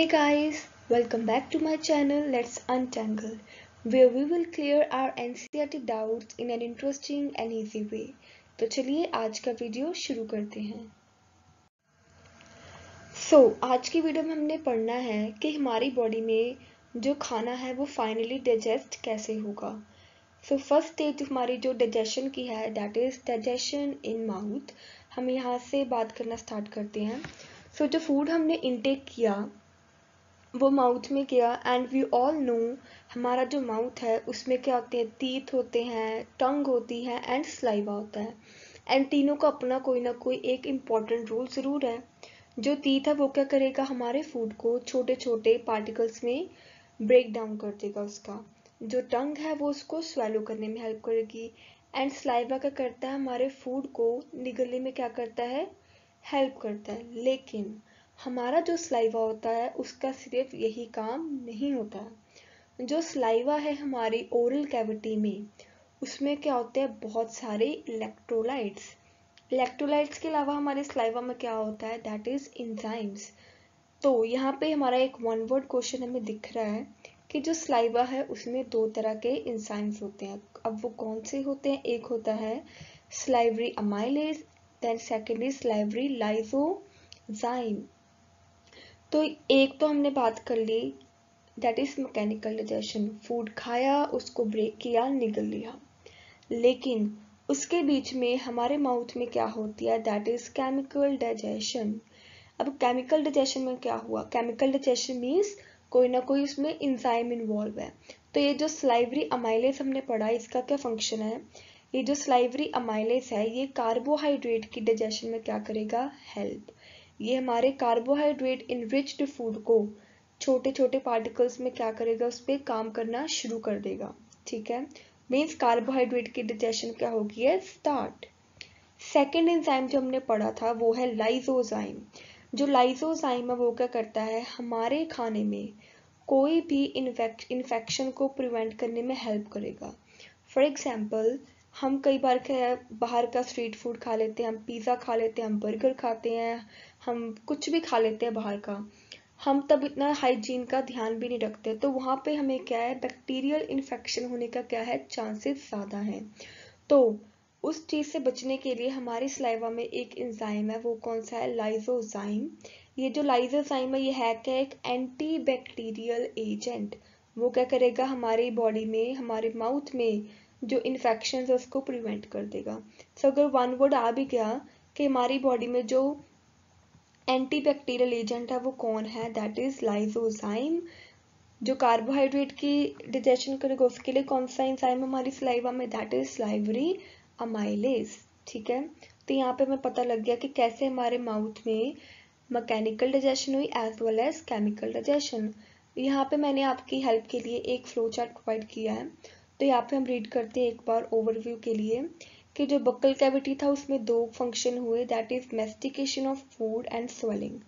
Hey guys, welcome back to my channel Let's Untangle, where we will clear our NCERT doubts in an interesting and easy way. तो चलिए आज का video शुरू करते हैं। आज की वीडियो में हमने पढ़ना है कि हमारी बॉडी में जो खाना है वो फाइनली डाइजेस्ट कैसे होगा। फर्स्ट स्टेज हमारी जो डाइजेशन की है that is digestion in mouth. हम यहाँ से बात करना स्टार्ट करते हैं। जो फूड हमने इनटेक किया वो माउथ में गया एंड वी ऑल नो हमारा जो माउथ है उसमें क्या होते हैं, टीथ होते हैं, टंग होती है एंड स्लाइवा होता है। एंड तीनों का अपना कोई ना कोई एक इम्पॉर्टेंट रूल ज़रूर है। जो टीथ है वो क्या करेगा, हमारे फूड को छोटे छोटे पार्टिकल्स में ब्रेक डाउन कर देगा उसका। जो टंग है वो उसको स्वेलो करने में हेल्प करेगी एंड स्लाइवा क्या करता है, हमारे फूड को निगलने में क्या करता है, हेल्प करता है। लेकिन हमारा जो स्लाइवा होता है उसका सिर्फ यही काम नहीं होता है। जो स्लाइवा है हमारी ओरल कैविटी में उसमें क्या होते हैं, बहुत सारे इलेक्ट्रोलाइट्स। इलेक्ट्रोलाइट्स के अलावा हमारे स्लाइवा में क्या होता है, दैट इज एंजाइम्स। तो यहाँ पे हमारा एक वन वर्ड क्वेश्चन हमें दिख रहा है कि जो स्लाइवा है उसमें दो तरह के एंजाइम्स होते हैं। अब वो कौन से होते हैं, एक होता है salivary amylase, then second is salivary lysozyme. तो एक तो हमने बात कर ली that is mechanical digestion, food खाया उसको ब्रेक किया निगल लिया। लेकिन उसके बीच में हमारे माउथ में क्या होती है, दैट इज केमिकल डाइजेशन। अब केमिकल डाइजेशन में क्या हुआ, केमिकल डाइजेशन मीन्स कोई ना कोई उसमें एंजाइम इन्वॉल्व है। तो ये जो स्लाइवरी अमाइलेज हमने पढ़ा इसका क्या फंक्शन है, ये जो स्लाइवरी अमाइलेज है ये कार्बोहाइड्रेट की डाइजेशन में क्या करेगा, हेल्प। ये हमारे कार्बोहाइड्रेट इनरिच्ड फूड को छोटे छोटे पार्टिकल्स में क्या करेगा, उस पर काम करना शुरू कर देगा। ठीक है, मीन्स कार्बोहाइड्रेट की डाइजेशन क्या होगी है, स्टार्ट। सेकेंड एंजाइम जो हमने पढ़ा था वो है लाइसोजाइम। जो लाइसोजाइम है वो क्या करता है, हमारे खाने में कोई भी इन्फेक्शन को प्रिवेंट करने में हेल्प करेगा। फॉर एग्जाम्पल हम कई बार क्या बाहर का स्ट्रीट फूड खा लेते हैं, हम पिज़्ज़ा खा लेते हैं, हम बर्गर खाते हैं, हम कुछ भी खा लेते हैं बाहर का, हम तब इतना हाइजीन का ध्यान भी नहीं रखते। तो वहाँ पे हमें क्या है, बैक्टीरियल इन्फेक्शन होने का क्या है, चांसेस ज़्यादा हैं। तो उस चीज़ से बचने के लिए हमारी स्लाइवा में एक एंजाइम है, वो कौन सा है, लाइसोजाइम। ये जो लाइसोजाइम है ये है क्या, एक एंटी बैक्टीरियल एजेंट। वो क्या करेगा, हमारी बॉडी में हमारे माउथ में जो इन्फेक्शन है उसको प्रिवेंट कर देगा। अगर वन वर्ड आ भी गया कि हमारी बॉडी में जो एंटी बैक्टीरियल एजेंट है वो कौन है, दैट इज लाइसोजाइम। जो कार्बोहाइड्रेट की डाइजेशन करेगा उसके लिए कौन सा एंजाइम हमारी स्लाइवा में, दैट इज स्लाइवरी अमाइलेज। ठीक है, तो यहाँ पे हमें पता लग गया कि कैसे हमारे माउथ में मैकेनिकल डाइजेशन हुई as well as chemical digestion. यहाँ पे मैंने आपकी हेल्प के लिए एक फ्लो चार्ट प्रोवाइड किया है। तो यहाँ पे हम रीड करते हैं एक बार ओवरव्यू के लिए कि जो बक्कल कैविटी था उसमें दो फंक्शन हुए, that is mastication of food and swelling.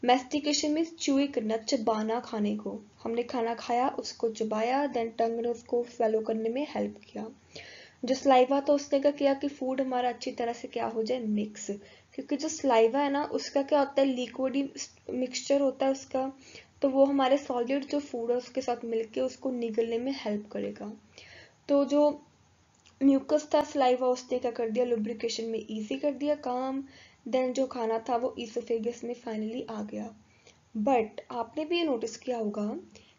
Mastication means chewy करना, चबाना खाने को, हमने खाना खाया उसको चबाया, देन टंग ने उसको स्वेलो करने में हेल्प किया। जो स्लाइवा था उसने क्या किया कि फूड हमारा अच्छी तरह से क्या हो जाए, मिक्स। क्योंकि जो स्लाइवा है ना उसका क्या होता है, लिक्विड मिक्सचर होता है उसका, तो वो हमारे सॉलिड जो फूड है उसके साथ मिलके उसको निगलने में हेल्प करेगा। तो जो म्यूकस था स्लाइवा उसने क्या कर दिया, लुब्रिकेशन में इजी कर दिया काम। देन जो खाना था वो ईसोफेगस में फाइनली आ गया। बट आपने भी ये नोटिस किया होगा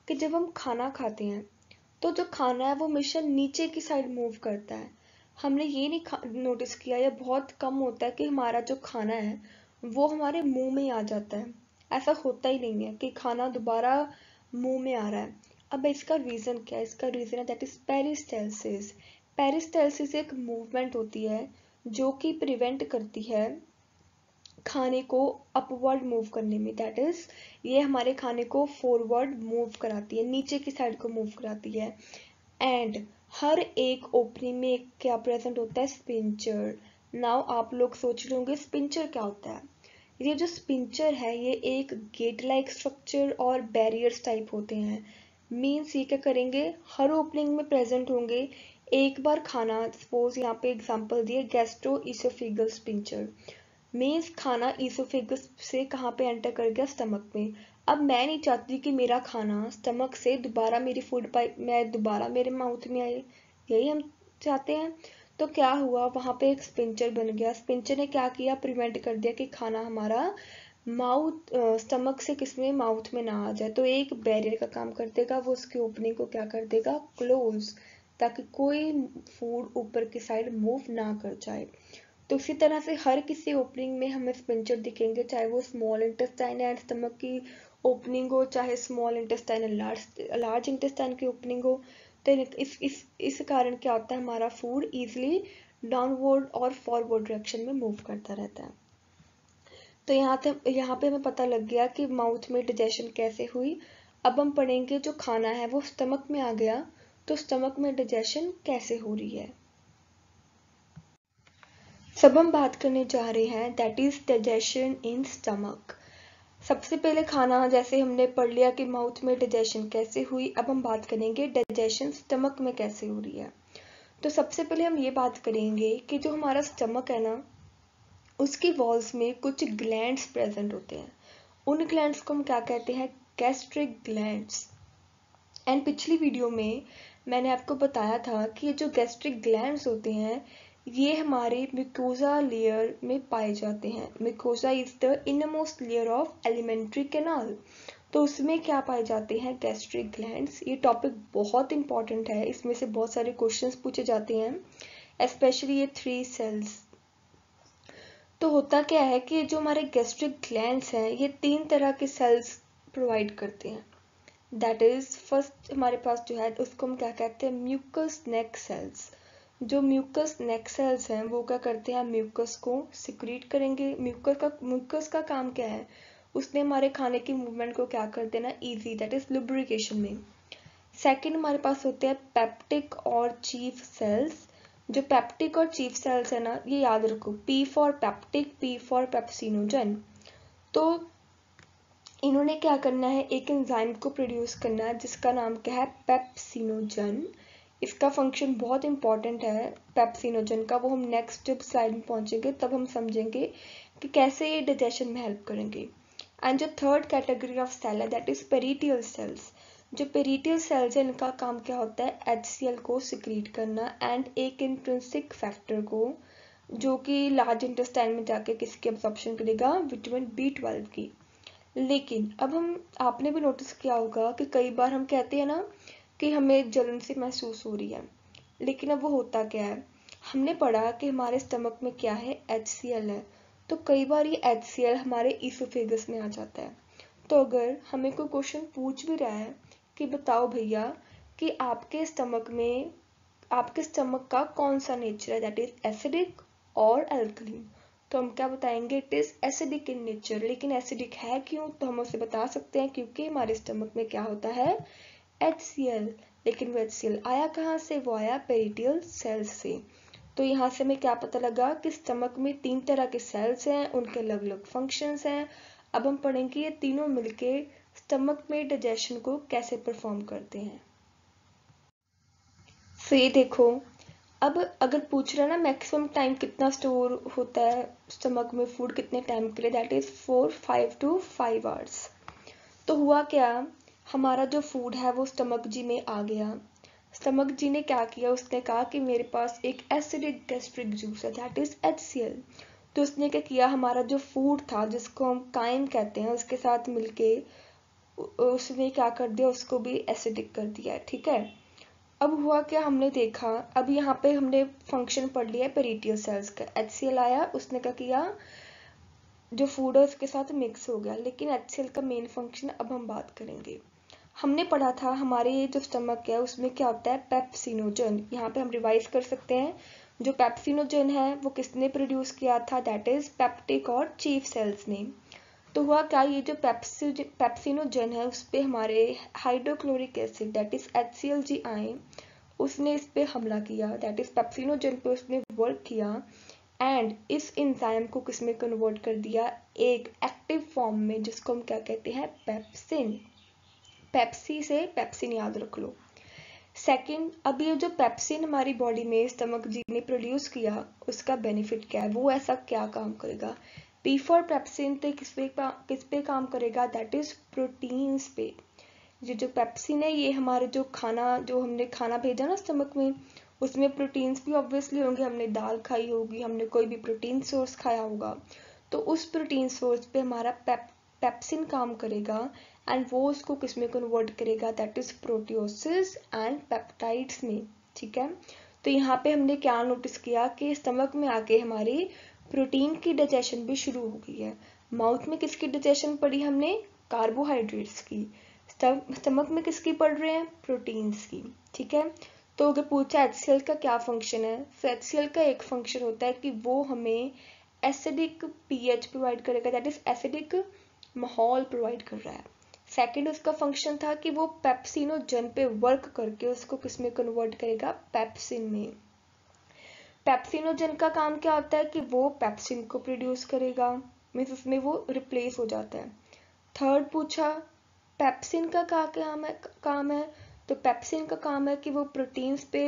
कि जब हम खाना खाते हैं तो जो खाना है वो हमेशा नीचे की साइड मूव करता है। हमने ये नहीं नोटिस किया, या बहुत कम होता है कि हमारा जो खाना है वो हमारे मुंह में आ जाता है। ऐसा होता ही नहीं है कि खाना दोबारा मुंह में आ रहा है। अब इसका रीजन क्या है, इसका रीजन है दैट इज पेरिस्टाल्सिस। पेरिस्टाल्सिस एक मूवमेंट होती है जो कि प्रिवेंट करती है खाने को अपवर्ड मूव करने में, दैट इज ये हमारे खाने को फॉरवर्ड मूव कराती है, नीचे की साइड को मूव कराती है। एंड हर एक ओपनिंग में क्या प्रेजेंट होता है, स्पिंचर। नाउ आप लोग सोच रहे होंगे स्पिंचर क्या होता है। ये जो स्पिंचर है ये एक गेट लाइक स्ट्रक्चर और बैरियर्स टाइप होते हैं। मीन्स ये क्या करेंगे, हर ओपनिंग में प्रेजेंट होंगे। एक बार खाना, सपोज यहाँ पे एग्जांपल दिए गैस्ट्रो ईसोफेगल स्पिंचर, मीन्स खाना ईसोफेगस से कहाँ पे एंटर कर गया, स्टमक में। अब मैं नहीं चाहती कि मेरा खाना स्टमक से दोबारा मेरी फूड पाइप में दोबारा मेरे माउथ में आए, यही हम चाहते हैं। तो क्या हुआ, वहां पे एक स्पिंचर बन गया। स्पिंचर ने क्या किया, प्रिवेंट कर दिया कि खाना हमारा माउथ स्टमक से किसमें माउथ में ना आ जाए। तो एक बैरियर का काम कर देगा, वो उसकी ओपनिंग को क्या कर देगा, क्लोज, ताकि कोई फूड ऊपर की साइड मूव ना कर जाए। तो इसी तरह से हर किसी ओपनिंग में हमें स्पिंचर दिखेंगे, चाहे वो स्मॉल इंटेस्टाइन एंड स्टमक की ओपनिंग हो, चाहे small intestine and large intestine की ओपनिंग हो। तो इस कारण क्या होता है, हमारा फूड इजिली डाउनवर्ड और फॉरवर्ड डायरेक्शन में मूव करता रहता है। तो यहाँ पे हमें पता लग गया कि माउथ में डाइजेशन कैसे हुई। अब हम पढ़ेंगे जो खाना है वो स्टमक में आ गया, तो स्टमक में डाइजेशन कैसे हो रही है। सब हम बात करने जा रहे हैं that is digestion in stomach. सबसे पहले खाना जैसे हमने पढ़ लिया कि माउथ में डाइजेशन कैसे हुई, अब हम बात करेंगे डाइजेशन स्टमक में कैसे हो रही है। तो सबसे पहले हम ये बात करेंगे कि जो हमारा स्टमक है ना, उसकी वॉल्स में कुछ ग्लैंड्स प्रेजेंट होते हैं। उन ग्लैंड्स को हम क्या कहते हैं, गैस्ट्रिक ग्लैंड्स। एंड पिछली वीडियो में मैंने आपको बताया था कि ये जो गैस्ट्रिक ग्लैंड्स होते हैं ये हमारे म्यूकोजा लेयर में पाए जाते हैं। Mucosa is the innermost layer of alimentary canal. तो उसमें क्या पाए जाते हैं, गैस्ट्रिक ग्लैंड्स। ये टॉपिक बहुत इंपॉर्टेंट है, इसमें से बहुत सारे क्वेश्चंस पूछे जाते हैं, स्पेशली ये 3 सेल्स। तो होता क्या है कि जो हमारे गैस्ट्रिक ग्लैंड्स हैं ये 3 तरह के सेल्स प्रोवाइड करते हैं। दैट इज फर्स्ट हमारे पास जो है उसको हम क्या कहते हैं, म्यूकस नेक सेल्स। जो म्यूकस नेक सेल्स हैं वो क्या करते हैं, म्यूकस को सिक्रीट करेंगे। म्यूकस का काम क्या है, उसने हमारे खाने की मूवमेंट को क्या कर देना, इजी, दैट इज लुब्रिकेशन में। सेकंड हमारे पास होते हैं पेप्टिक और चीफ सेल्स। जो पेप्टिक और चीफ सेल्स है ना, ये याद रखो, P for peptic, P for pepsinogen. तो इन्होंने क्या करना है, एक एंजाइम को प्रोड्यूस करना है जिसका नाम क्या है, पेप्सिनोजन। इसका फंक्शन बहुत इंपॉर्टेंट है पेप्सिनोजन का, वो हम नेक्स्ट जब स्लाइड में पहुंचेंगे तब हम समझेंगे कि कैसे ये डाइजेशन में हेल्प करेंगे। एंड जो थर्ड कैटेगरी ऑफ सेल है दैट इज पेरिटियल सेल्स। जो पेरिटियल सेल्स है इनका काम क्या होता है, HCl को सिक्रीट करना एंड एक इंट्रिंसिक फैक्टर को, जो कि लार्ज इंटेस्टाइन में जाके किसकी एब्जॉर्प्शन करेगा, विटामिन B12 की। लेकिन अब आपने भी नोटिस किया होगा कि कई बार हम कहते हैं ना कि हमें जलन सी महसूस हो रही है, लेकिन अब वो होता क्या है, हमने पढ़ा कि हमारे स्टमक में क्या है, HCl है। तो कई बार ये HCl हमारे ईसोफेगस में आ जाता है। तो अगर हमें कोई क्वेश्चन पूछ भी रहा है कि बताओ भैया कि आपके स्टमक का कौन सा नेचर है, दैट इज एसिडिक और एल्कलीन, तो हम क्या बताएंगे, it is acidic in nature. लेकिन एसिडिक है क्यों, तो हम उसे बता सकते हैं क्योंकि हमारे स्टमक में क्या होता है, HCl। लेकिन वो HCl आया कहाँ से, वो आया पेरिटियल सेल्स से। तो यहाँ से हमें क्या पता लगा कि स्टमक में 3 तरह के सेल्स हैं, उनके अलग अलग फंक्शंस हैं। अब हम पढ़ेंगे ये तीनों मिलके स्टमक में डाइजेशन को कैसे परफॉर्म करते हैं। तो ये देखो, अब अगर पूछ रहा है ना मैक्सिमम टाइम कितना स्टोर होता है स्टमक में फूड, कितने टाइम के लिए, दैट इज 5 to 5 आवर्स। तो हुआ क्या, हमारा जो फूड है वो स्टमक जी में आ गया। स्टमक जी ने क्या किया, उसने कहा कि मेरे पास एक एसिडिक गैस्ट्रिक जूस है दैट इज HCl। तो उसने क्या किया, हमारा जो फूड था जिसको हम काइम कहते हैं उसके साथ मिलके उसने क्या कर दिया, उसको भी एसिडिक कर दिया है, ठीक है। अब हुआ क्या, हमने देखा, अब यहाँ पे हमने फंक्शन पढ़ लिया पेरिटियल सेल्स का। HCl आया, उसने क्या किया, जो फूड है उसके साथ मिक्स हो गया। लेकिन HCl का मेन फंक्शन अब हम बात करेंगे। हमने पढ़ा था हमारे जो स्टमक है उसमें क्या होता है, पेप्सिनोजन। यहाँ पे हम रिवाइज कर सकते हैं, जो पेप्सिनोजन है वो किसने प्रोड्यूस किया था, दैट इज पेप्टिक और चीफ सेल्स ने। तो हुआ क्या, ये जो पेप्सिनोजन है उस पे हमारे hydrochloric acid that is HCl आए, उसने इस पे हमला किया, दैट इज पेप्सिनोजन पे उसने वर्क किया एंड इस एंजाइम को किसमें कन्वर्ट कर दिया, एक एक्टिव फॉर्म में, जिसको हम क्या कहते हैं, पेप्सिन। पेप्सी से पेप्सिन याद रख लो। सेकंड, अब ये जो पेप्सिन हमारी बॉडी में स्टमक जी ने प्रोड्यूस किया उसका बेनिफिट क्या है, वो ऐसा क्या काम करेगा, P फॉर पेप्सिन तो किस पे काम करेगा, दैट इज प्रोटीन्स पे। ये जो पेप्सिन है ये हमारे जो हमने खाना भेजा ना स्टमक में, उसमें प्रोटीन्स भी ऑब्वियसली होंगे, हमने दाल खाई होगी, हमने कोई भी प्रोटीन सोर्स खाया होगा, तो उस प्रोटीन सोर्स पे हमारा पेप्सिन काम करेगा एंड वो उसको किस में कन्वर्ट करेगा, दैट इज प्रोटियोसिस एंड पेप्टाइड्स में। ठीक है, तो यहाँ पे हमने क्या नोटिस किया कि स्टमक में आके हमारी प्रोटीन की डाइजेशन भी शुरू हो गई है। माउथ में किसकी डाइजेशन पढ़ी हमने, कार्बोहाइड्रेट्स की। स्टमक में किसकी पढ़ रहे हैं, प्रोटीन्स की। ठीक है, तो अगर पूछा HCl का क्या फंक्शन है, तो HCl का एक फंक्शन होता है कि वो हमें एसिडिक pH प्रोवाइड करेगा, दैट इज एसिडिक माहौल प्रोवाइड कर रहा है। सेकंड उसका फंक्शन था कि वो पेप्सिनोजन पे वर्क करके उसको किस में कन्वर्ट करेगा, पेप्सिन में। पेप्सिनोजन का काम क्या होता है कि वो पेप्सिन को प्रोड्यूस करेगा, मीन्स उसमें वो रिप्लेस हो जाता है। थर्ड पूछा पेप्सिन का क्या काम है, तो पेप्सिन का काम है कि वो प्रोटीन्स पे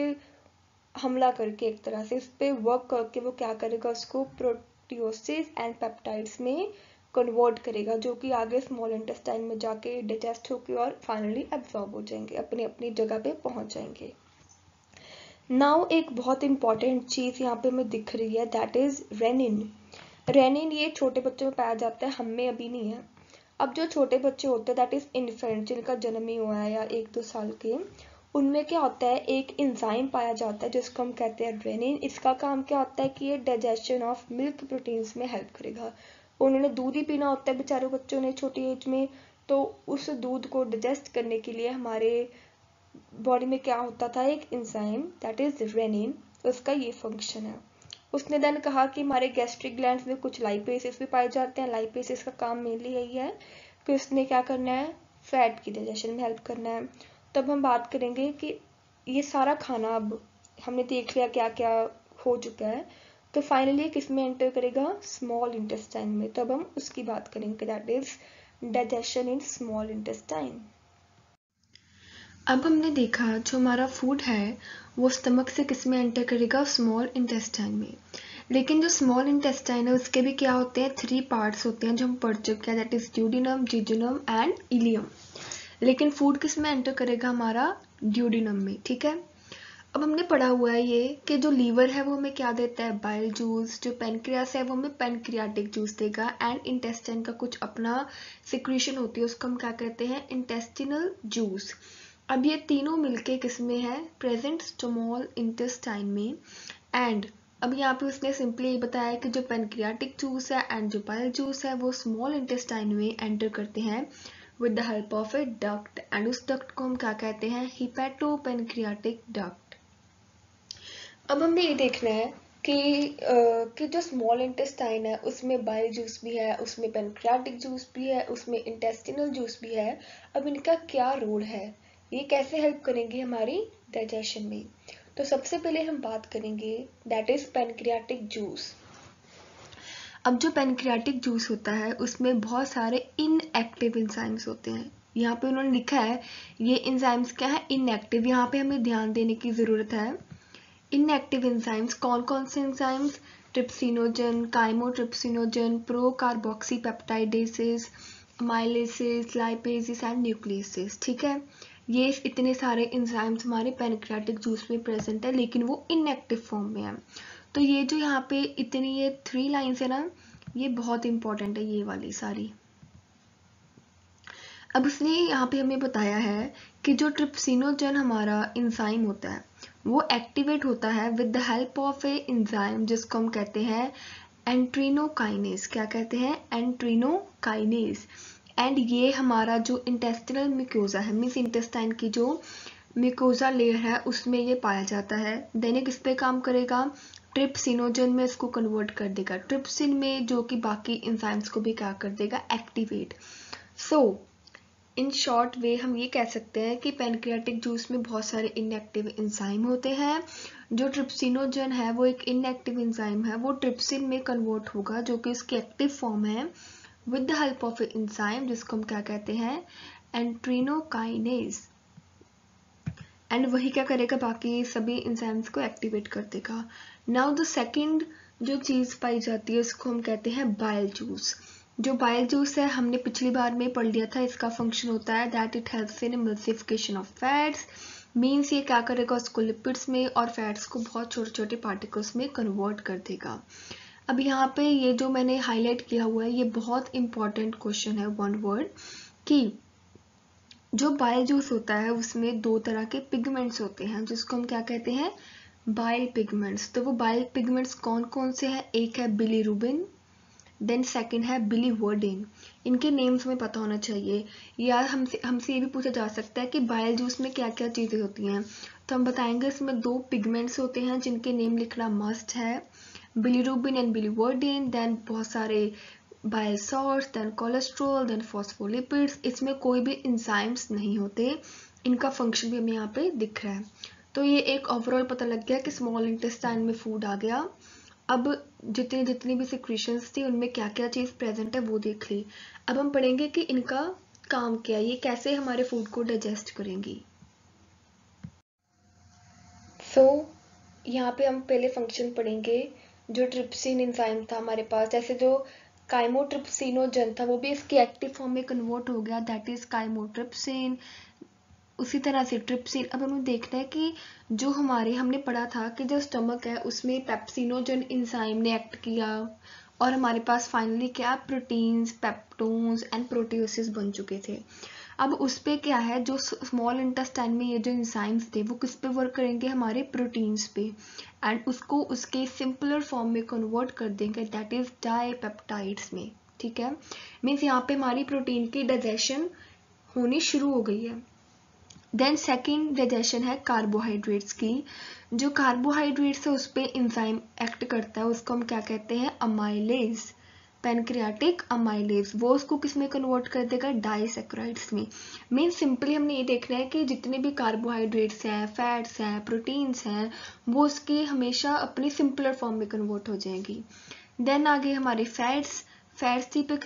हमला करके एक तरह से उस पर वर्क करके वो क्या करेगा, उसको प्रोटियोसिस एंड पेप्टाइड्स में कन्वर्ट करेगा, जो कि आगे स्मॉल इंटेस्टाइन में जाके डाइजेस्ट होके और फाइनली एब्जॉर्ब हो जाएंगे, अपनी अपनी जगह पे पहुंच जाएंगे। नाउ एक बहुत इंपॉर्टेंट चीज यहाँ पे हमें दिख रही है, दैट इज रेनिन। रेनिन ये छोटे बच्चों में पाया जाता है, हम में अभी नहीं है। अब जो छोटे बच्चे होते हैं दैट इज इन्फेंट, जिनका जन्म ही हुआ है या 1-2 साल के, उनमें क्या होता है, एक एंजाइम पाया जाता है जिसको हम कहते हैं रेनिन। इसका काम क्या होता है कि ये डाइजेशन ऑफ मिल्क प्रोटीन्स में हेल्प करेगा। उन्होंने दूध ही पीना होता है बेचारों बच्चों ने छोटी एज में, तो उस दूध को डाइजेस्ट करने के लिए हमारे बॉडी में क्या होता था, एक एंजाइम दैट इज रेनिन, उसका ये फंक्शन है। उसने देन कहा कि हमारे गैस्ट्रिक ग्लैंड्स में कुछ लाइपेसेस भी पाए जाते हैं। लाइपेसेस का काम मेनली यही है कि उसने क्या करना है, फैट की डाइजेशन में हेल्प करना है। तब हम बात करेंगे कि ये सारा खाना अब हमने देख लिया क्या क्या हो चुका है, तो फाइनली किस में एंटर करेगा, स्मॉल इंटेस्टाइन में। तब हम उसकी बात करेंगे, that is digestion in small intestine. अब हमने देखा जो हमारा फूड है वो स्टमक से किस में एंटर करेगा, स्मॉल इंटेस्टाइन में। लेकिन जो स्मॉल इंटेस्टाइन है उसके भी क्या होते हैं, 3 पार्ट्स होते हैं जो हम पढ़ चुके हैं, that is duodenum, jejunum and ileum. लेकिन फूड किस में एंटर करेगा, हमारा ड्यूडिनम में। ठीक है, अब हमने पढ़ा हुआ है ये कि जो लीवर है वो हमें क्या देता है, बाइल जूस। जो पेनक्रियास है वो हमें पेनक्रियाटिक जूस देगा एंड इंटेस्टाइन का कुछ अपना सिक्रीशन होती है, उसको हम क्या कहते हैं, इंटेस्टिनल जूस। अब ये तीनों मिलके किस में है, प्रेजेंट स्मॉल इंटेस्टाइन में। एंड अब यहाँ पे उसने सिंपली ये बताया कि जो पेनक्रियाटिक जूस है एंड जो बाइल जूस है वो स्मॉल इंटेस्टाइन में एंटर करते हैं with the help of A duct, and उस डक्ट को हम क्या कहते हैं, हिपैटोपेनक्रियाटिक डक्ट। अब हमने ये देखना है कि जो स्मॉल इंटेस्टाइन है उसमें बाइल जूस भी है, उसमें पेनक्रियाटिक जूस भी है, उसमें इंटेस्टिनल जूस भी है। अब इनका क्या रोल है, ये कैसे हेल्प करेंगे हमारी डाइजेशन में। तो सबसे पहले हम बात करेंगे दैट इज पेनक्रियाटिक जूस। अब जो पेनक्रियाटिक जूस होता है उसमें बहुत सारे इनएक्टिव एंजाइम्स होते हैं। यहाँ पे उन्होंने लिखा है ये एंजाइम्स क्या है, इनएक्टिव। यहाँ पे हमें ध्यान देने की जरूरत है। इनएक्टिव एंजाइम्स कौन कौन से enzymes, trypsinogen, chymotrypsinogen, procarboxypeptidases, amylases, lipases and nucleases. ठीक है, ये इतने सारे एंजाइम्स हमारे पेनक्रियाटिक जूस में प्रेजेंट है, लेकिन वो इनएक्टिव फॉर्म में है। तो ये जो यहाँ पे इतनी ये 3 लाइन्स है ना, ये बहुत इंपॉर्टेंट है, ये वाली सारी। अब उसने यहाँ पे हमें बताया है कि जो ट्रिप्सिनोजन हमारा एंजाइम होता है वो एक्टिवेट होता है with the help of A enzyme जिसको हम कहते हैं एंट्रीनोकाइनेज। क्या कहते हैं, एंट्रीनोकाइनेज। एंड ये हमारा जो इंटेस्टिनल म्यूकोजा है, मीन्स इंटेस्टाइन की जो म्यूकोजा लेयर है उसमें ये पाया जाता है। देन किस पे काम करेगा, ट्रिप्सिनोजन में इसको कन्वर्ट कर देगा ट्रिप्सिन में, जो कि बाकी एंजाइम्स को भी क्या कर देगा, activate. So in short way हम ये कह सकते हैं कि पेनक्रियाटिक जूस में बहुत सारे इनएक्टिव एंजाइम होते हैं। जो ट्रिप्सिनोजन है वो एक इनएक्टिव एंजाइम है, वो ट्रिप्सिन में कन्वर्ट होगा जो कि इसकी एक्टिव फॉर्म है with the help of enzyme जिसको हम क्या कहते हैं, एंट्रीनोकाइनेज। एंड वही क्या करेगा, बाकी सभी एंजाइम्स को एक्टिवेट कर देगा। नाउ द सेकंड जो चीज़ पाई जाती है उसको हम कहते हैं बाइल जूस। जो बाइल जूस है हमने पिछली बार में पढ़ लिया था, इसका फंक्शन होता है that it helps in emulsification of fats. Means ये क्या करेगा, उसको लिपिड्स में और फैट्स को बहुत छोटे छोटे पार्टिकल्स में कन्वर्ट कर देगा। अब यहाँ पे ये जो मैंने हाईलाइट किया हुआ है ये बहुत इंपॉर्टेंट क्वेश्चन है, वन वर्ड, कि जो बाइल जूस होता है उसमें दो तरह के पिगमेंट्स होते हैं जिसको हम क्या कहते हैं, बाइल पिगमेंट्स। तो वो बाइल पिगमेंट्स कौन कौन से हैं, एक है बिलीरुबिन, देन सेकंड है बिलीवर्डिन। इनके नेम्स में पता होना चाहिए। या हमसे ये भी पूछा जा सकता है कि बाइल जूस में क्या क्या चीज़ें होती हैं, तो हम बताएंगे इसमें दो पिगमेंट्स होते हैं जिनके नेम लिखना मस्ट है, बिलीरुबिन एंड बिलीवर्डिन। देन बहुत सारे bile salts, then cholesterol, then phospholipids. इसमें कोई भी इंजाइम्स नहीं होते, इनका फंक्शन भी हमें यहाँ पे दिख रहा है। तो ये एक ओवरऑल पता लग गया कि स्मॉल इंटेस्टाइन में फूड आ गया। अब जितनी भी सिक्रीशंस थी उनमें क्या क्या चीज़ प्रेजेंट है वो देख ली। अब हम पढ़ेंगे कि इनका काम क्या है, ये कैसे हमारे फूड को डाइजेस्ट करेंगी। सो यहाँ पे हम पहले फंक्शन पढ़ेंगे। जो ट्रिप्सिन एंजाइम था हमारे पास, जैसे जो काइमोट्रिप्सिनोजन था वो भी इसकी एक्टिव फॉर्म में कन्वर्ट हो गया, दैट इज काइमोट्रिप्सिन। उसी तरह से ट्रिप्सिन। अब हमें देखना है कि जो हमने पढ़ा था कि जो स्टमक है उसमें पेप्सिनोजन एंजाइम ने एक्ट किया और हमारे पास फाइनली क्या, प्रोटीन्स, पेप्टोन्स एंड प्रोटियोसिस बन चुके थे। अब उस पे क्या है, जो स्मॉल इंटेस्टाइन में ये जो एंजाइम्स थे वो किस पे वर्क करेंगे, हमारे प्रोटीन्स पे, एंड उसको उसके सिंपलर फॉर्म में कन्वर्ट कर देंगे, दैट इज डाइपेप्टाइड्स में। ठीक है, मीन्स यहाँ पे हमारी प्रोटीन की डाइजेशन होनी शुरू हो गई है। देन सेकेंड डाइजेशन है कार्बोहाइड्रेट्स की। जो कार्बोहाइड्रेट्स है उस पर इंजाइम एक्ट करता है, उसको हम क्या कहते हैं, अमाइलेज, पैनक्रियाटिक अमाइलेज। वो उसको किस में कन्वर्ट कर देगा, डाइसैकेराइड्स में। मीन सिंपली हमने ये देखना है कि जितने भी कार्बोहाइड्रेट्स हैं, फैट्स हैं, प्रोटीन्स हैं, वो उसके हमेशा अपनी सिंपलर फॉर्म में कन्वर्ट हो जाएंगी। देन आगे हमारे फैट्स पे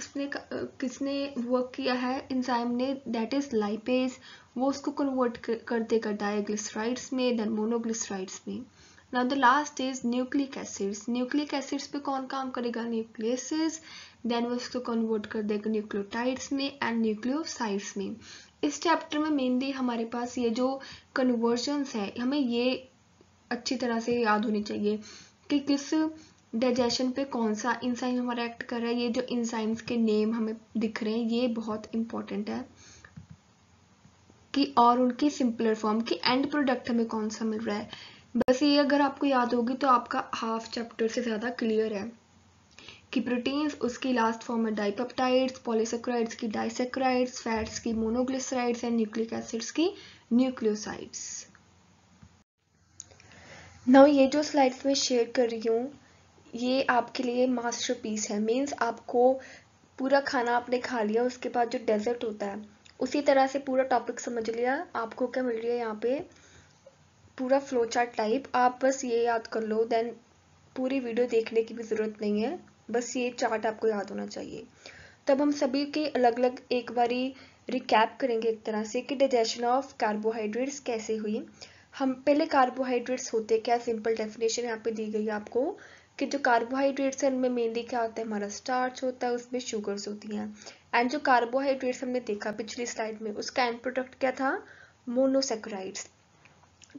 किसने वर्क किया है एंजाइम ने, दैट इज लाइपेज। वो उसको कन्वर्ट कर देगा डाइग्लिसराइड्स में, देन मोनोग्लिसराइड्स में। Now the last is nucleic acids. Nucleic acids पे कौन काम करेगा, न्यूक्लियसेस। देन वो उसको कन्वर्ट कर देगा न्यूक्लियोटाइड्स में एंड न्यूक्लियोसाइड्स में। इस चैप्टर में मेनली हमारे पास ये जो कन्वर्जन्स है हमें ये अच्छी तरह से याद होनी चाहिए कि किस डाइजेशन पे कौन सा इंजाइम हमारा एक्ट कर रहा है। ये जो इंजाइम्स के नेम हमें दिख रहे हैं ये बहुत इंपॉर्टेंट है कि, और उनकी सिंपलर फॉर्म की एंड प्रोडक्ट हमें कौन सा मिल रहा है। बस ये अगर आपको याद होगी तो आपका हाफ चैप्टर से ज़्यादा क्लियर है कि प्रोटीन्स उसकी लास्ट फॉर्म है डाइपेप्टाइड्स, पॉलीसेकेराइड्स की डाइसेकेराइड्स, फैट्स की मोनोग्लिसराइड्स एंड न्यूक्लिक एसिड्स की न्यूक्लियोसाइड्स। नाउ ये जो स्लाइड्स में शेयर कर रही हूँ ये आपके लिए मास्टरपीस है। मीन्स आपको पूरा खाना आपने खा लिया, उसके बाद जो डेजर्ट होता है उसी तरह से पूरा टॉपिक समझ लिया। आपको क्या मिल रही है यहाँ पे, पूरा फ्लो चार्ट टाइप। आप बस ये याद कर लो, देन पूरी वीडियो देखने की भी ज़रूरत नहीं है, बस ये चार्ट आपको याद होना चाहिए। तब हम सभी के अलग अलग एक बारी रिकैप करेंगे एक तरह से कि डाइजेशन ऑफ कार्बोहाइड्रेट्स कैसे हुई। हम पहले कार्बोहाइड्रेट्स होते क्या, सिंपल डेफिनेशन यहाँ पे दी गई है आपको कि जो कार्बोहाइड्रेट्स है उनमें मेनली क्या होता है, हमारा स्टार्च होता है, उसमें शुगर्स होती हैं। एंड जो कार्बोहाइड्रेट्स हमने देखा पिछली स्लाइड में उसका एंड प्रोडक्ट क्या था, मोनोसेकेराइड्स।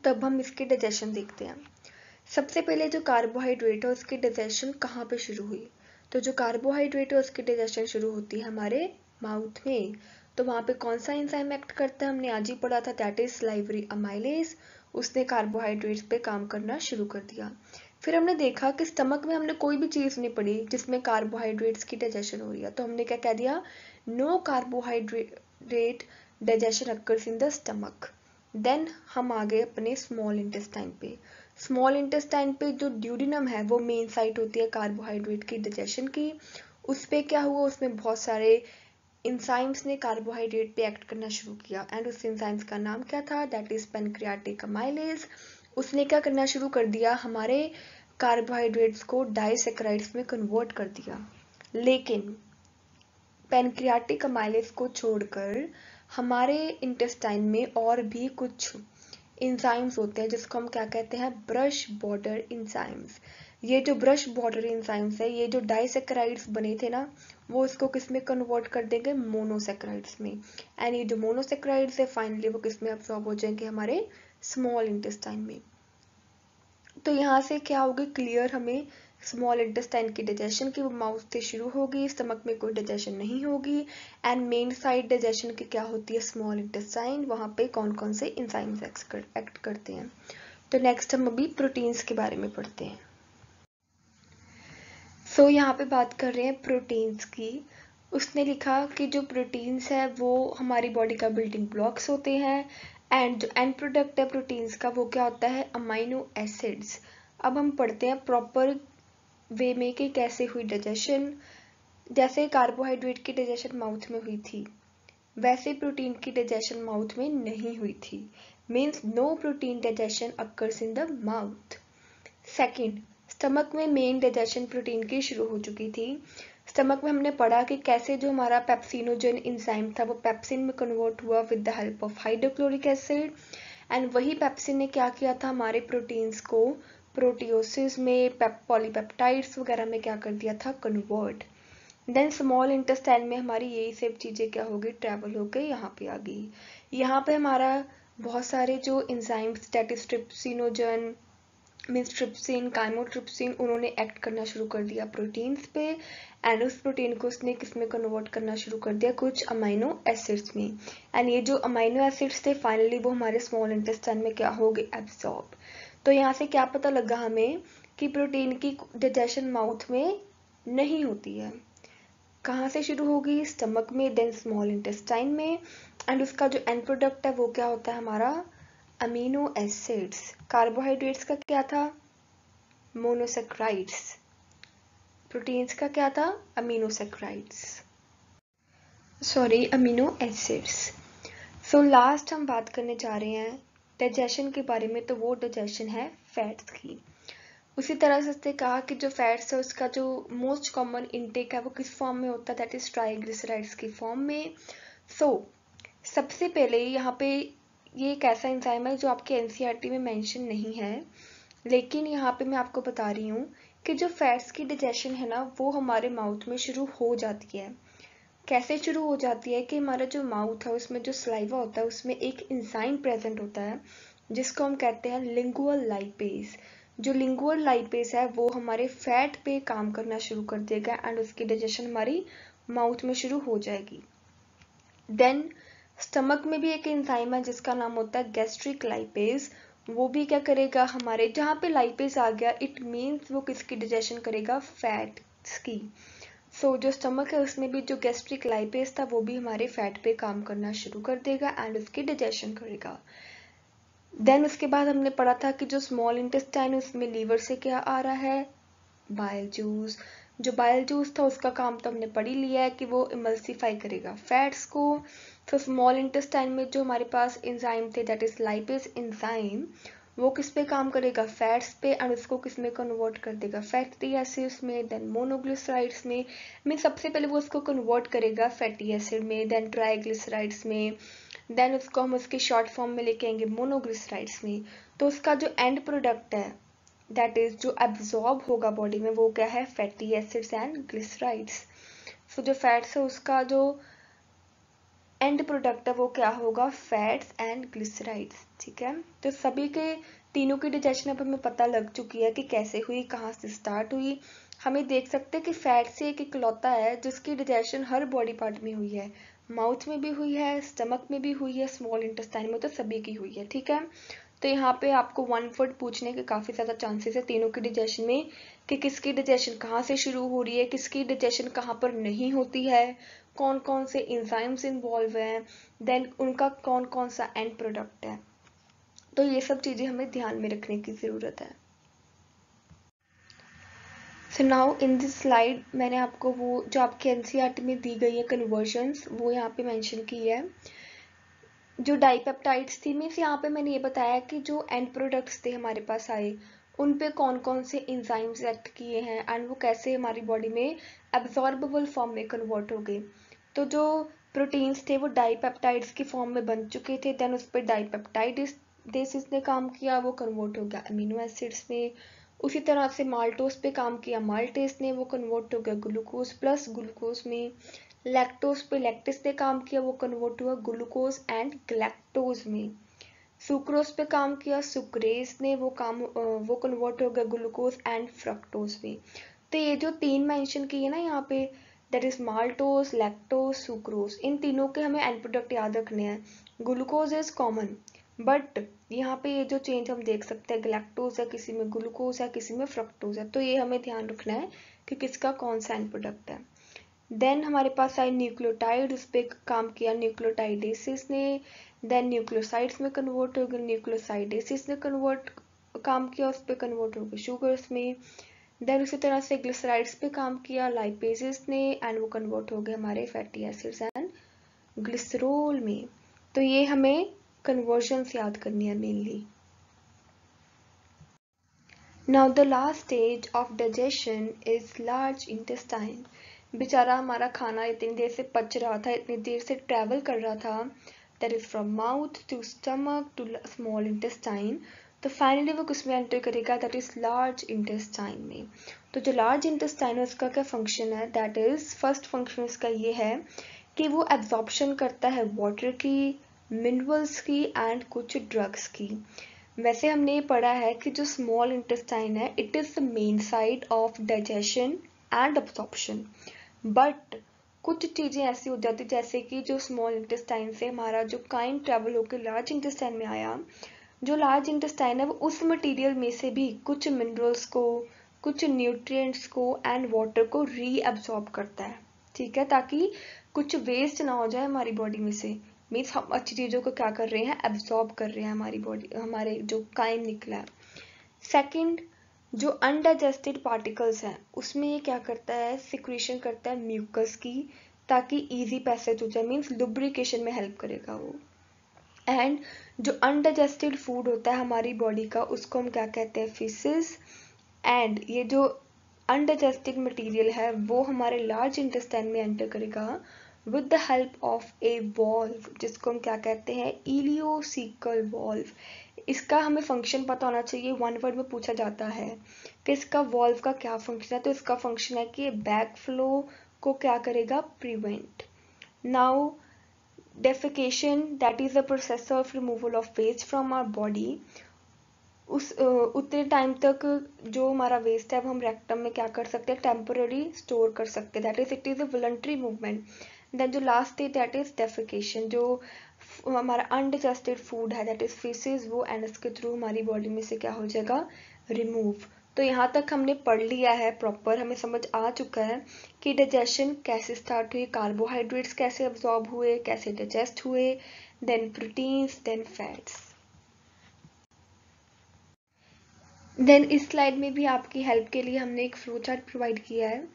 तब हम इसकी डाइजेशन देखते हैं। सबसे पहले जो कार्बोहाइड्रेट है उसकी डाइजेशन कहाँ पे शुरू हुई, तो जो कार्बोहाइड्रेट है उसकी डाइजेशन शुरू होती है हमारे माउथ में। तो वहाँ पे कौन सा एंजाइम एक्ट करता है, हमने आज ही पढ़ा था, दैट इज सलाइवरी अमाइलेज। उसने कार्बोहाइड्रेट्स पे काम करना शुरू कर दिया। फिर हमने देखा कि स्टमक में हमने कोई भी चीज़ नहीं पढ़ी जिसमें कार्बोहाइड्रेट्स की डाइजेशन हो रही है, तो हमने क्या कह दिया, no carbohydrate digestion occurs in the stomach. Then हम आ गए अपने स्मॉल इंटेस्टाइन पे। स्मॉल इंटेस्टाइन पे जो ड्यूडिनम है वो मेन साइट होती है कार्बोहाइड्रेट की डाइजेशन की। उस पे क्या हुआ, उसमें बहुत सारे इंजाइम्स ने कार्बोहाइड्रेट पे एक्ट करना शुरू किया एंड उस इंजाइम्स का नाम क्या था, दैट इज पैनक्रियाटिक अमाइलेज। उसने क्या करना शुरू कर दिया, हमारे कार्बोहाइड्रेट्स को डाइसेकेराइड्स में कन्वर्ट कर दिया। लेकिन पैनक्रियाटिक अमाइलेज को छोड़कर हमारे इंटेस्टाइन में और भी कुछ इंजाइम्स होते हैं जिसको हम क्या कहते हैं, ब्रश बॉर्डर इंजाइम्स। ये जो ब्रश बॉर्डर इंजाइम्स है, ये जो डाइसेक्राइड्स बने थे ना, वो इसको किस में कन्वर्ट कर देंगे, मोनोसेक्राइड्स में। एंड ये जो मोनोसेक्राइड्स है फाइनली वो किस में अब्सॉर्ब हो जाएंगे, हमारे स्मॉल इंटेस्टाइन में। तो यहाँ से क्या होगी क्लियर हमें, स्मॉल इंटेस्टाइन की डाइजेशन की वो माउथ से शुरू होगी, स्टमक में कोई डाइजेशन नहीं होगी। एंड मेन साइड डाइजेशन की क्या होती है, स्मॉल इंटेस्टाइन, वहाँ पे कौन कौन से इंजाइम्स एक्ट करते हैं। तो नेक्स्ट हम अभी प्रोटीन्स के बारे में पढ़ते हैं। सो यहाँ पे बात कर रहे हैं प्रोटीन्स की। उसने लिखा कि जो प्रोटीन्स है वो हमारी बॉडी का बिल्डिंग ब्लॉक्स होते हैं। एंड जो एंड प्रोडक्ट है प्रोटीन्स का वो क्या होता है, अमाइनो एसिड्स। अब हम पढ़ते हैं प्रॉपर वे में कि कैसे हुई डाइजेशन। जैसे कार्बोहाइड्रेट की डाइजेशन माउथ में हुई थी, वैसे प्रोटीन की डाइजेशन माउथ में नहीं हुई थी। Means no protein digestion occurs in the mouth. Second, stomach में मेन डाइजेशन प्रोटीन की शुरू हो चुकी थी। स्टमक में हमने पढ़ा कि कैसे जो हमारा पेप्सिनोजन इंजाइम था वो पेप्सिन में कन्वर्ट हुआ with the help of hydrochloric acid. And वही पेप्सिन ने क्या किया था, हमारे प्रोटीन्स को प्रोटियोसिस में, पॉलीपेप्टाइड्स वगैरह में क्या कर दिया था, कन्वर्ट। देन स्मॉल इंटेस्टाइन में हमारी यही सब चीजें क्या हो गई, ट्रेवल होकर यहाँ पे आ गई। यहाँ पे हमारा बहुत सारे जो enzymes that is trypsinogen means trypsin, chymotrypsin, उन्होंने एक्ट करना शुरू कर दिया प्रोटीन्स पे। एंड उस प्रोटीन को उसने किस में कन्वर्ट करना शुरू कर दिया, कुछ अमाइनो एसिड्स में। एंड ये जो अमाइनो एसिड्स थे फाइनली वो हमारे स्मॉल इंटेस्टाइन में क्या हो गए, एब्सॉर्ब। तो यहाँ से क्या पता लगा हमें कि प्रोटीन की डाइजेशन माउथ में नहीं होती है। कहाँ से शुरू होगी, स्टमक में, देन स्मॉल इंटेस्टाइन में। एंड उसका जो एंड प्रोडक्ट है वो क्या होता है, हमारा अमीनो एसिड्स। कार्बोहाइड्रेट्स का क्या था, मोनोसेक्राइड्स। प्रोटीन्स का क्या था, aminosaccharides, sorry amino acids. So last हम बात करने जा रहे हैं डाइजेशन के बारे में, तो वो डाइजेशन है फैट्स की। उसी तरह से उसने कहा कि जो फैट्स है उसका जो मोस्ट कॉमन इनटेक है वो किस फॉर्म में होता है, दैट इज ट्राइग्लिसराइड्स की फॉर्म में। सो सबसे पहले यहाँ पे ये एक ऐसा एंजाइम है जो आपके एनसीईआरटी में मेंशन नहीं है, लेकिन यहाँ पे मैं आपको बता रही हूँ कि जो फैट्स की डाइजेशन है ना वो हमारे माउथ में शुरू हो जाती है। कैसे शुरू हो जाती है कि हमारा जो माउथ है उसमें जो सलाइवा होता है उसमें एक एंजाइम प्रेजेंट होता है जिसको हम कहते हैं लिंगुअल लाइपेज। जो लिंगुअल लाइपेज है वो हमारे फैट पे काम करना शुरू कर देगा एंड उसकी डाइजेशन हमारी माउथ में शुरू हो जाएगी। देन स्टमक में भी एक एंजाइम है जिसका नाम होता है गैस्ट्रिक लाइपेज। वो भी क्या करेगा, हमारे जहाँ पे लाइपेज आ गया इट मीन्स वो किसकी डाइजेशन करेगा, फैट्स की। सो जो स्टमक है उसमें भी जो गैस्ट्रिक लाइपेज था वो भी हमारे फैट पे काम करना शुरू कर देगा एंड उसकी डाइजेशन करेगा। देन उसके बाद हमने पढ़ा था कि जो स्मॉल इंटेस्टाइन उसमें लीवर से क्या आ रहा है, बाइल जूस। जो बाइल जूस था उसका काम तो हमने पढ़ ही लिया है कि वो इमल्सिफाई करेगा फैट्स को। तो स्मॉल इंटेस्टाइन में जो हमारे पास एंजाइम थे दैट इज लाइपेज एंजाइम, वो किस पे काम करेगा, फैट्स पे, एंड उसको किस में कन्वर्ट कर देगा, फैटी एसिड्स में, देन मोनोग्लिसराइड्स में सबसे पहले वो उसको कन्वर्ट करेगा फैटी एसिड में, देन ट्राइग्लिसराइड्स में, देन उसको हम उसके शॉर्ट फॉर्म में लेके आएंगे मोनोग्लिसराइड्स में। तो उसका जो एंड प्रोडक्ट है दैट इज जो एब्जॉर्ब होगा बॉडी में वो क्या है, फैटी एसिड्स एंड ग्लिसराइड्स। सो जो फैट्स है उसका जो एंड प्रोडक्ट है वो क्या होगा, फैट्स एंड ग्लिसराइड्स। ठीक है, तो सभी के तीनों की डाइजेशन अब हमें पता लग चुकी है कि कैसे हुई, कहाँ से स्टार्ट हुई। हमें देख सकते हैं कि फैट से एक इकलौता है जिसकी डाइजेशन हर बॉडी पार्ट में हुई है, माउथ में भी हुई है, स्टमक में भी हुई है, स्मॉल इंटेस्टाइन में तो सभी की हुई है। ठीक है, तो यहाँ पे आपको वन वर्ड पूछने के काफी ज्यादा चांसेस है तीनों की डाइजेशन में, कि किसकी डाइजेशन कहाँ से शुरू हो रही है, किसकी डाइजेशन कहाँ पर नहीं होती है, कौन कौन से एंजाइम्स इन्वॉल्व हैं, देन उनका कौन कौन सा एंड प्रोडक्ट है। तो ये सब चीजें हमें ध्यान में रखने की जरूरत है। So now in this slide मैंने आपको वो जो आपके एनसीईआरटी में दी गई है कन्वर्जन्स वो यहाँ पे मेंशन की है। जो डाइपेप्टाइड्स थी मीन्स यहाँ पे मैंने ये बताया कि जो एंड प्रोडक्ट्स थे हमारे पास आए उन पे कौन कौन से इंजाइम्स एक्ट किए हैं एंड वो कैसे हमारी बॉडी में एब्जॉर्बेबल फॉर्म में कन्वर्ट हो गए। तो जो प्रोटीन्स थे वो डाइपेप्टाइड्स की फॉर्म में बन चुके थे, देन उस पर डाइपेप्टाइड बेसिस ने काम किया वो कन्वर्ट हो गया अमीनो एसिड्स में। उसी तरह से माल्टोस पे काम किया माल्टेस ने, वो कन्वर्ट हो गया ग्लूकोज प्लस ग्लूकोज में। लैक्टोज पे लैक्टिस ने काम किया, वो कन्वर्ट हुआ ग्लूकोज एंड गैलेक्टोज में। सुक्रोज पे काम किया सुक्रेज ने, वो कन्वर्ट हो गया ग्लूकोज एंड फ्रक्टोज में। तो ये जो 3 मेंशन किए ना यहाँ पे, that is maltose, lactose, sucrose, इन तीनों के हमें एंड प्रोडक्ट याद रखने हैं। ग्लूकोज इज कॉमन, बट यहाँ पे ये जो चेंज हम देख सकते हैं, गैलेक्टोज है किसी में, ग्लूकोज है किसी में, फ्रक्टोज है, तो ये हमें ध्यान रखना है कि किसका कौन सा एंड प्रोडक्ट है। देन हमारे पास आए न्यूक्लियोटाइड, उस पर काम किया न्यूक्लियोटाइडेसिस ने। देन न्यूक्लियोसाइड्स में कन्वर्ट हो गए, न्यूक्लियोसाइडेसिस ने कन्वर्ट काम किया, उस पर कन्वर्ट हो गए शुगर्स में। देन उसी तरह से ग्लिसराइड्स पे काम किया लाइपेजेस ने, एंड वो कन्वर्ट हो गए हमारे फैटी एसिड्स एंड ग्लिसरोल में। तो ये हमें कन्वर्जन्स याद करनी है mainly. Now the last stage of digestion is large intestine. बेचारा हमारा खाना इतनी देर से पच रहा था, इतनी देर से ट्रैवल कर रहा था, that is from mouth to stomach to small intestine. तो फाइनली वो किस में एंटर करेगा, दैट इज लार्ज इंटेस्टाइन में। तो जो लार्ज इंटेस्टाइन है उसका क्या फंक्शन है, दैट इज फर्स्ट फंक्शन उसका ये है कि वो एब्जॉर्प्शन करता है वाटर की, मिनरल्स की एंड कुछ ड्रग्स की। वैसे हमने ये पढ़ा है कि जो स्मॉल इंटेस्टाइन है it is the main site of digestion and absorption, but कुछ चीजें ऐसी हो जाती जैसे कि जो स्मॉल इंटेस्टाइन से हमारा जो काइम ट्रेवल होकर लार्ज इंटेस्टाइन में आया, जो लार्ज इंटेस्टाइन है वो उस मटेरियल में से भी कुछ मिनरल्स को, कुछ न्यूट्रिएंट्स को एंड वाटर को रीअब्सॉर्ब करता है, ठीक है, ताकि कुछ वेस्ट ना हो जाए हमारी बॉडी में से। मीन्स हम अच्छी चीजों को क्या कर रहे हैं, एब्सॉर्ब कर रहे हैं हमारी बॉडी, हमारे जो काइम निकला है। सेकंड, जो अनडाइजेस्टेड पार्टिकल्स हैं उसमें ये क्या करता है, सिक्रीशन करता है म्यूकस की, ताकि इजी पैसेज हो जाए, मीन्स लुब्रिकेशन में हेल्प करेगा वो। एंड जो अनडाइजेस्टेड फूड होता है हमारी बॉडी का उसको हम क्या कहते हैं, फीसेस। एंड ये जो अनडाइजेस्टेड मटेरियल है वो हमारे लार्ज इंटेस्टाइन में एंटर करेगा with the help of A valve, जिसको हम क्या कहते हैं, इलियोसिकल वॉल्व। इसका हमें फंक्शन पता होना चाहिए, 1 वर्ड में पूछा जाता है कि इसका वॉल्व का क्या फंक्शन है, तो इसका फंक्शन है कि बैक फ्लो को क्या करेगा, prevent. Now defecation, that is the process of removal of waste from our body. उतने टाइम तक जो हमारा वेस्ट है वो हम रेक्टम में क्या कर सकते हैं, टेम्पोररी स्टोर कर सकते हैं, that is it is a voluntary movement. Then जो last stage that is defecation, जो हमारा अनडाइजेस्टेड फूड है दैट इज फीसेस, वो एनस के थ्रू हमारी बॉडी में से क्या हो जाएगा, रिमूव। तो यहाँ तक हमने पढ़ लिया है प्रॉपर, हमें समझ आ चुका है कि डाइजेशन कैसे स्टार्ट हुई, कार्बोहाइड्रेट्स कैसे अब्जॉर्ब हुए, कैसे डाइजेस्ट हुए, then proteins, then fats. Then इस स्लाइड में भी आपकी हेल्प के लिए हमने एक फ्लो चार्ट प्रोवाइड किया है,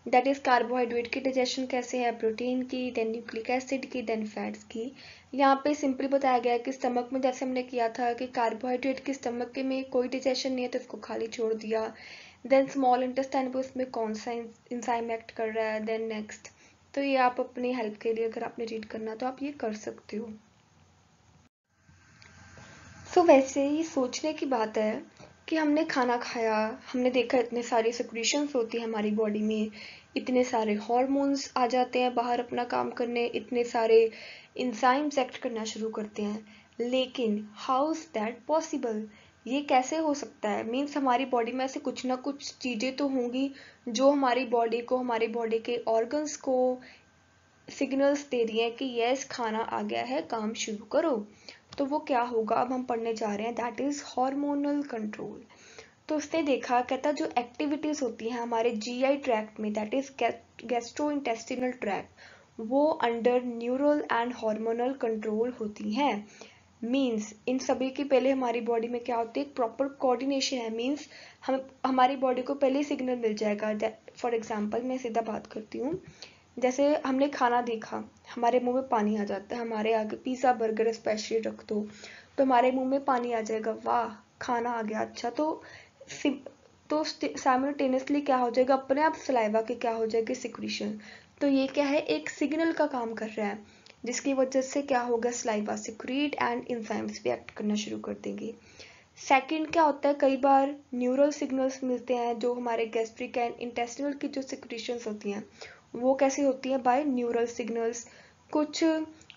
दैट इज कार्बोहाइड्रेट की डाइजेशन कैसे है, प्रोटीन की, देन न्यूक्लिक एसिड की, देन फैट्स की। यहाँ पे सिंपली बताया गया है कि स्टमक में जैसे हमने किया था कि कार्बोहाइड्रेट की स्टमक के में कोई डाइजेशन नहीं है तो इसको खाली छोड़ दिया। देन स्मॉल इंटेस्टाइन पे उसमें कौन सा इंजाइम एक्ट कर रहा है, देन नेक्स्ट। तो ये आप अपनी हेल्प के लिए अगर आपने रीड करना तो आप ये कर सकते हो। सो वैसे ही सोचने की बात है कि हमने खाना खाया, हमने देखा इतने सारी सिक्रीशंस होती है हमारी बॉडी में, इतने सारे हार्मोन्स आ जाते हैं बाहर अपना काम करने, इतने सारे एंजाइम्स एक्ट करना शुरू करते हैं, लेकिन हाउ इज दैट पॉसिबल, ये कैसे हो सकता है। मीन्स हमारी बॉडी में ऐसे कुछ ना कुछ चीजें तो होंगी जो हमारी बॉडी को, हमारी बॉडी के ऑर्गन्स को सिग्नल्स दे रही हैं कि यस खाना आ गया है, काम शुरू करो। तो वो क्या होगा, अब हम पढ़ने जा रहे हैं, दैट इज हार्मोनल कंट्रोल। तो उसने देखा, कहता जो एक्टिविटीज होती हैं हमारे जीआई ट्रैक्ट में, दैट इज गैस्ट्रोइंटेस्टिनल ट्रैक्ट, वो under neural and hormonal control होती हैं। मीन्स इन सभी की पहले हमारी बॉडी में क्या होती है, प्रॉपर कोऑर्डिनेशन है। मीन्स हम हमारी बॉडी को पहले सिग्नल मिल जाएगा। फॉर एग्जाम्पल मैं सीधा बात करती हूँ, जैसे हमने खाना देखा, हमारे मुंह में पानी आ जाता है, हमारे आगे पिज्जा बर्गर स्पेशली रख दो तो हमारे मुंह में पानी आ जाएगा, वाह खाना आ गया, अच्छा। तो साइमल्टेनियसली क्या हो जाएगा, अपने आप सलाइवा की क्या हो जाएगी, सिक्रीशन। तो ये क्या है, एक सिग्नल का काम कर रहा है। जिसकी वजह से क्या होगा, सलाइवा सिक्रीट एंड एंजाइम्स भी एक्ट करना शुरू कर देंगे। सेकंड क्या होता है, कई बार न्यूरल सिग्नल्स मिलते हैं जो हमारे गैस्ट्रिक एंड इंटेस्टिनल की जो सिक्रीशंस होती हैं वो कैसे होती हैं, बाय न्यूरल सिग्नल्स। कुछ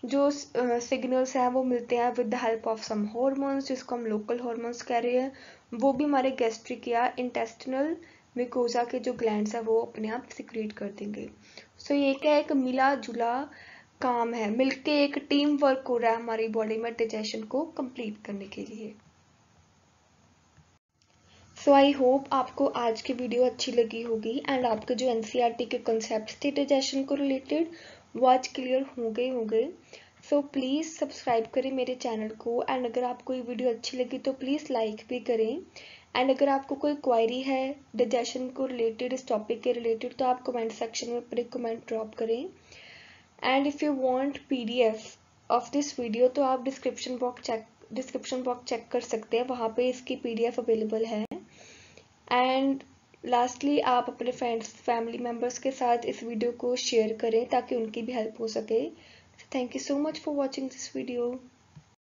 जो सिग्नल्स हैं वो मिलते हैं with the help of some hormones, जिसको हम लोकल हॉर्मोन्स कह रहे हैं, वो भी हमारे गैस्ट्रिक या इंटेस्टिनल म्यूकोजा के जो ग्लैंड्स हैं वो अपने आप सिक्रीट कर देंगे। सो ये क्या, एक मिला जुला काम है, मिलके एक टीम वर्क हो रहा है हमारी बॉडी में डाइजेशन को कंप्लीट करने के लिए। सो आई होप आपको आज की वीडियो अच्छी लगी होगी एंड आपके जो एनसीईआरटी के कॉन्सेप्ट्स थे डाइजेशन को रिलेटेड वो आज क्लियर होंगे। सो प्लीज़ सब्सक्राइब करें मेरे चैनल को एंड अगर आपको ये वीडियो अच्छी लगी तो प्लीज़ लाइक भी करें। एंड अगर आपको कोई क्वायरी है डाइजेशन को रिलेटेड, इस टॉपिक के रिलेटेड, तो आप कमेंट सेक्शन में अपने कमेंट ड्रॉप करें। And if you want PDF of this video तो आप डिस्क्रिप्शन बॉक्स चेक कर सकते हैं, वहाँ पे इसकी पीडीएफ अवेलेबल है। एंड लास्टली आप अपने फ्रेंड्स फैमिली मेम्बर्स के साथ इस वीडियो को शेयर करें ताकि उनकी भी हेल्प हो सके। Thank you so much for watching this video.